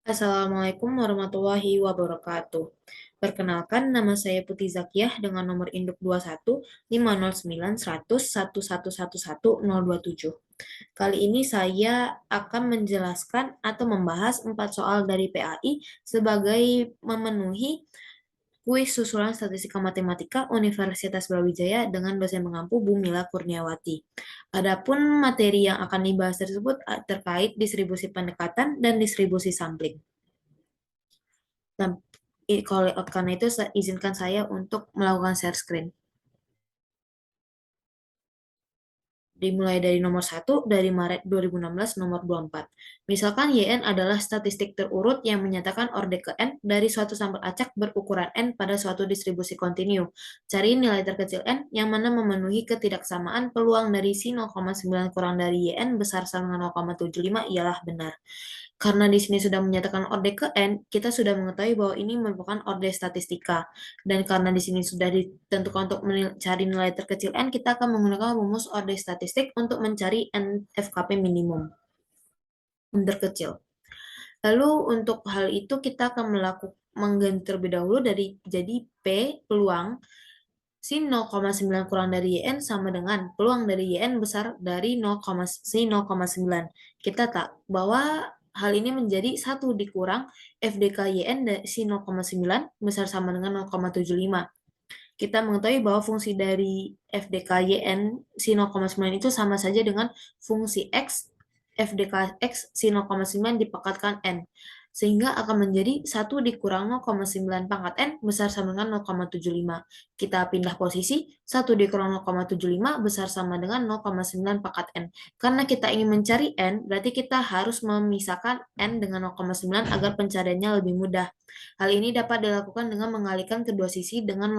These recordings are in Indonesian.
Assalamualaikum warahmatullahi wabarakatuh. Perkenalkan, nama saya Putri Zakiyah dengan nomor induk 21 509 100 1111 Kali ini saya akan menjelaskan atau membahas 4 soal dari PAI sebagai memenuhi kuis susulan Statistika Matematika Universitas Brawijaya dengan dosen mengampu Bu Mila Kurniawati. Adapun materi yang akan dibahas tersebut terkait distribusi pendekatan dan distribusi sampling. Nah, karena itu izinkan saya untuk melakukan share screen. Dimulai dari nomor 1 dari Maret 2016 nomor 24. Misalkan YN adalah statistik terurut yang menyatakan orde ke N dari suatu sampel acak berukuran N pada suatu distribusi kontinu. Cari nilai terkecil N yang mana memenuhi ketidaksamaan peluang dari si 0,9 kurang dari YN besar sama dengan 0,75 ialah benar. Karena di sini sudah menyatakan orde ke N, kita sudah mengetahui bahwa ini merupakan orde statistika. Dan karena di sini sudah ditentukan untuk mencari nilai terkecil N, kita akan menggunakan rumus orde statistik untuk mencari NFKP minimum terkecil. Lalu untuk hal itu kita akan mengganti terlebih dahulu dari jadi P peluang si 0,9 kurang dari YN sama dengan peluang dari YN besar dari 0,9. Kita tak bahwa hal ini menjadi 1 dikurang FDK YN si 0,9 besar sama dengan 0,75. Kita mengetahui bahwa fungsi dari FDK YN si 0,9 itu sama saja dengan fungsi X FDK X si 0,9 dipangkatkan N. Sehingga akan menjadi 1 dikurang 0,9 pangkat N besar sama dengan 0,75. Kita pindah posisi, 1 dikurang 0,75 besar sama dengan 0,9 pangkat N. Karena kita ingin mencari N, berarti kita harus memisahkan N dengan 0,9 agar pencariannya lebih mudah. Hal ini dapat dilakukan dengan mengalihkan kedua sisi dengan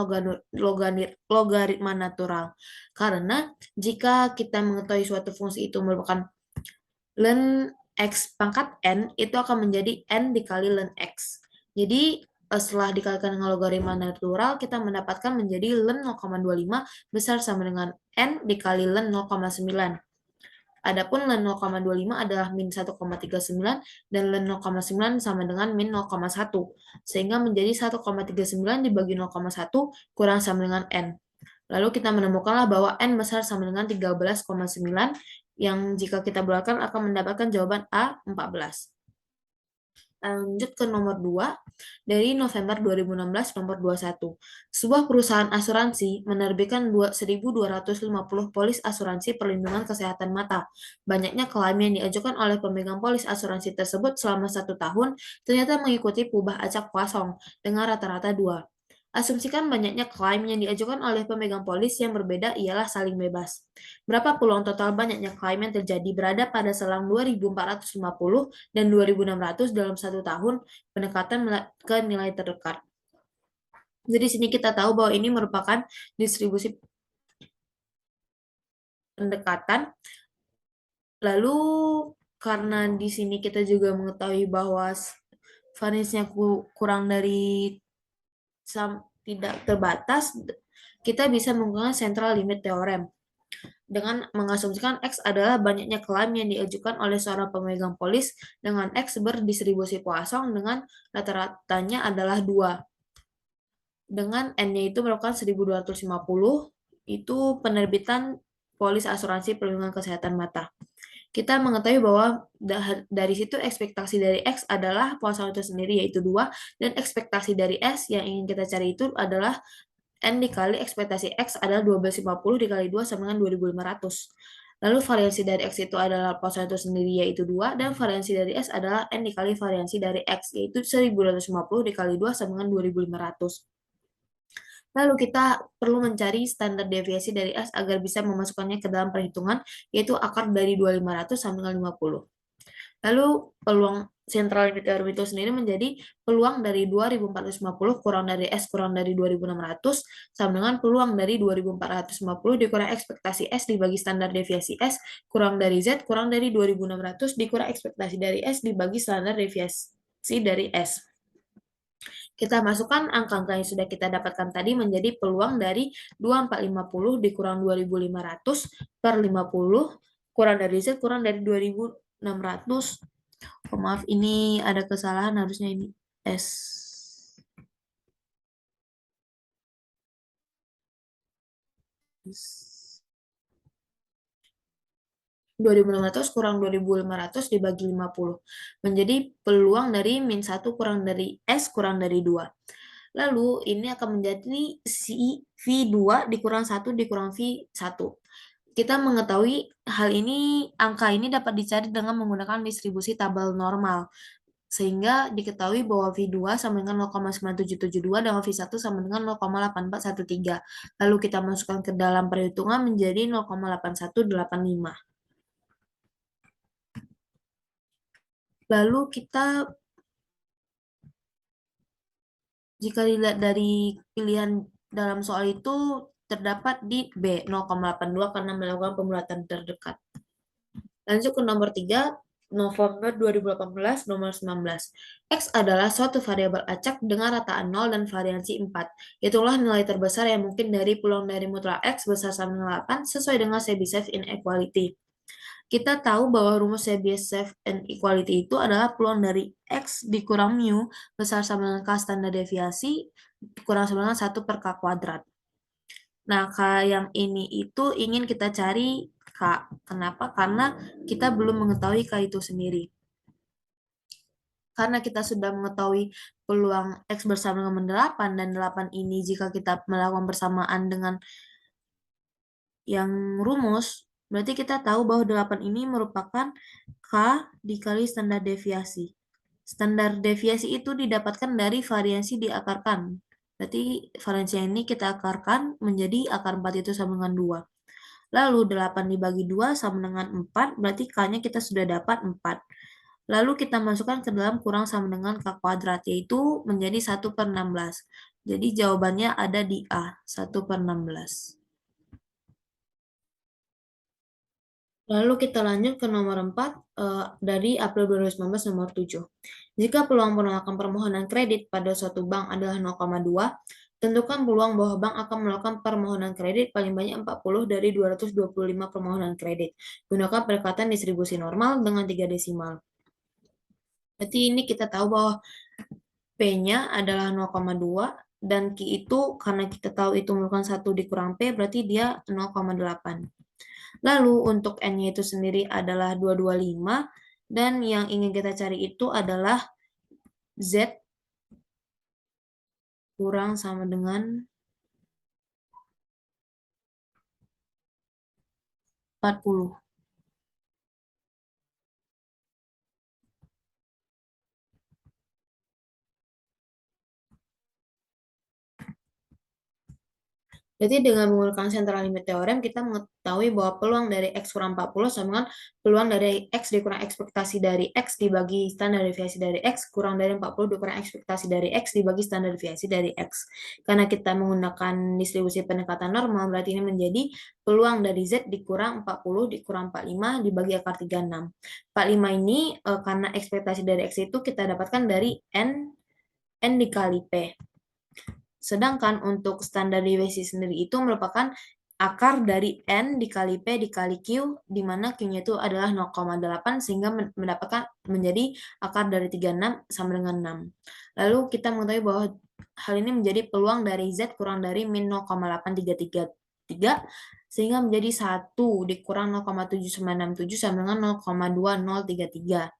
logaritma natural. Karena jika kita mengetahui suatu fungsi itu merupakan ln X pangkat N, itu akan menjadi N dikali ln X. Jadi, setelah dikalikan dengan logaritma natural, kita mendapatkan menjadi ln 0,25 besar sama dengan N dikali ln 0,9. Adapun ln 0,25 adalah min 1,39 dan ln 0,9 sama dengan min 0,1. Sehingga menjadi 1,39 dibagi 0,1 kurang sama dengan N. Lalu kita menemukanlah bahwa N besar sama dengan 13,9 yang jika kita bulatkan akan mendapatkan jawaban A 14. Lanjut ke nomor 2, dari November 2016 nomor 21. Sebuah perusahaan asuransi menerbitkan 1.250 polis asuransi perlindungan kesehatan mata. Banyaknya klaim yang diajukan oleh pemegang polis asuransi tersebut selama 1 tahun ternyata mengikuti pubah acak kosong dengan rata-rata 2. Asumsikan banyaknya klaim yang diajukan oleh pemegang polis yang berbeda ialah saling bebas. Berapa peluang total banyaknya klaim yang terjadi berada pada selang 2.450 dan 2.600 dalam 1 tahun pendekatan ke nilai terdekat. Jadi di sini kita tahu bahwa ini merupakan distribusi pendekatan. Lalu karena di sini kita juga mengetahui bahwa variansnya kurang dari tidak terbatas, kita bisa menggunakan central limit theorem dengan mengasumsikan X adalah banyaknya klaim yang diajukan oleh seorang pemegang polis dengan X berdistribusi Poisson dengan rata-ratanya adalah 2. Dengan N-nya itu merupakan 1.250, itu penerbitan polis asuransi perlindungan kesehatan mata. Kita mengetahui bahwa dari situ ekspektasi dari X adalah Poisson itu sendiri yaitu 2, dan ekspektasi dari S yang ingin kita cari itu adalah N dikali ekspektasi X adalah 1250 dikali 2 sama dengan 2500. Lalu variansi dari X itu adalah Poisson itu sendiri yaitu 2, dan variansi dari S adalah N dikali variansi dari X yaitu 1250 dikali 2 sama dengan 2500. Lalu kita perlu mencari standar deviasi dari S agar bisa memasukkannya ke dalam perhitungan, yaitu akar dari 2500 sama dengan 50. Lalu peluang central limit theorem itu sendiri menjadi peluang dari 2.450 kurang dari S kurang dari 2.600 sama dengan peluang dari 2.450 dikurang ekspektasi S dibagi standar deviasi S kurang dari Z kurang dari 2.600 dikurang ekspektasi dari S dibagi standar deviasi dari S. Kita masukkan angka-angka yang sudah kita dapatkan tadi menjadi peluang dari 2450 dikurang 2500 per 50 kurang dari Z kurang dari 2600 Oh, maaf, ini ada kesalahan, harusnya ini S. 2.600 kurang 2.500 dibagi 50. Menjadi peluang dari min 1 kurang dari S kurang dari 2. Lalu ini akan menjadi si V2 dikurang 1 dikurang V1. Kita mengetahui hal ini, angka ini dapat dicari dengan menggunakan distribusi tabel normal. Sehingga diketahui bahwa V2 sama dengan 0,9772 dan V1 sama dengan 0,8413. Lalu kita masukkan ke dalam perhitungan menjadi 0,8185. Lalu kita, jika dilihat dari pilihan dalam soal itu, terdapat di B 0,82 karena melakukan pemulatan terdekat. Lanjut ke nomor 3, November 2018, nomor 19. X adalah suatu variabel acak dengan rataan 0 dan variansi 4. Itulah nilai terbesar yang mungkin dari peluang dari mutlak X besar sama dengan 8 sesuai dengan Chebyshev inequality. Kita tahu bahwa rumus Chebyshev inequality itu adalah peluang dari X dikurang mu besar sama dengan K standar deviasi kurang sama dengan 1 per K kuadrat. Nah, K yang ini itu ingin kita cari K. Kenapa? Karena kita belum mengetahui K itu sendiri. Karena kita sudah mengetahui peluang X bersama dengan 8, dan 8 ini jika kita melakukan bersamaan dengan yang rumus, berarti kita tahu bahwa 8 ini merupakan K dikali standar deviasi. Standar deviasi itu didapatkan dari variansi diakarkan. Berarti variansi ini kita akarkan menjadi akar 4 itu sama dengan 2. Lalu 8 dibagi 2 sama dengan 4, berarti K-nya kita sudah dapat 4. Lalu kita masukkan ke dalam kurang sama dengan K kuadrat, yaitu menjadi 1 per 16. Jadi jawabannya ada di A, 1 per 16. Lalu kita lanjut ke nomor 4 dari April 2019 nomor 7. Jika peluang penolakan permohonan kredit pada suatu bank adalah 0,2, tentukan peluang bahwa bank akan melakukan permohonan kredit paling banyak 40 dari 225 permohonan kredit. Gunakan pendekatan distribusi normal dengan 3 desimal. Berarti ini kita tahu bahwa P-nya adalah 0,2 dan Q itu karena kita tahu itu merupakan 1 dikurang P, berarti dia 0,8. Lalu untuk N-nya itu sendiri adalah 225 dan yang ingin kita cari itu adalah Z kurang sama dengan 40. Jadi dengan menggunakan central limit theorem, kita mengetahui bahwa peluang dari X kurang 40 sama dengan peluang dari X dikurang ekspektasi dari X dibagi standar deviasi dari X kurang dari 40 dikurang ekspektasi dari X dibagi standar deviasi dari X. Karena kita menggunakan distribusi pendekatan normal, berarti ini menjadi peluang dari Z dikurang 40 dikurang 45 dibagi akar 36. 45 ini karena ekspektasi dari X itu kita dapatkan dari N dikali P. Sedangkan untuk standar deviasi sendiri itu merupakan akar dari N dikali P dikali Q, di mana Q-nya itu adalah 0,8 sehingga mendapatkan menjadi akar dari 36 sama dengan 6. Lalu kita mengetahui bahwa hal ini menjadi peluang dari Z kurang dari min 0,8333 sehingga menjadi 1 dikurang 0,7967 sama dengan 0,2033.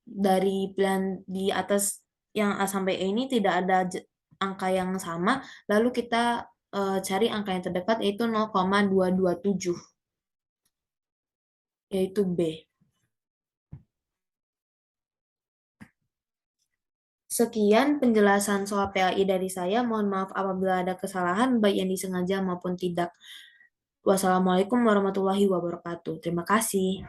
Dari pilihan di atas yang A sampai E ini tidak ada angka yang sama, lalu kita cari angka yang terdekat yaitu 0,227, yaitu B. Sekian penjelasan soal PAI dari saya. Mohon maaf apabila ada kesalahan, baik yang disengaja maupun tidak. Wassalamualaikum warahmatullahi wabarakatuh. Terima kasih.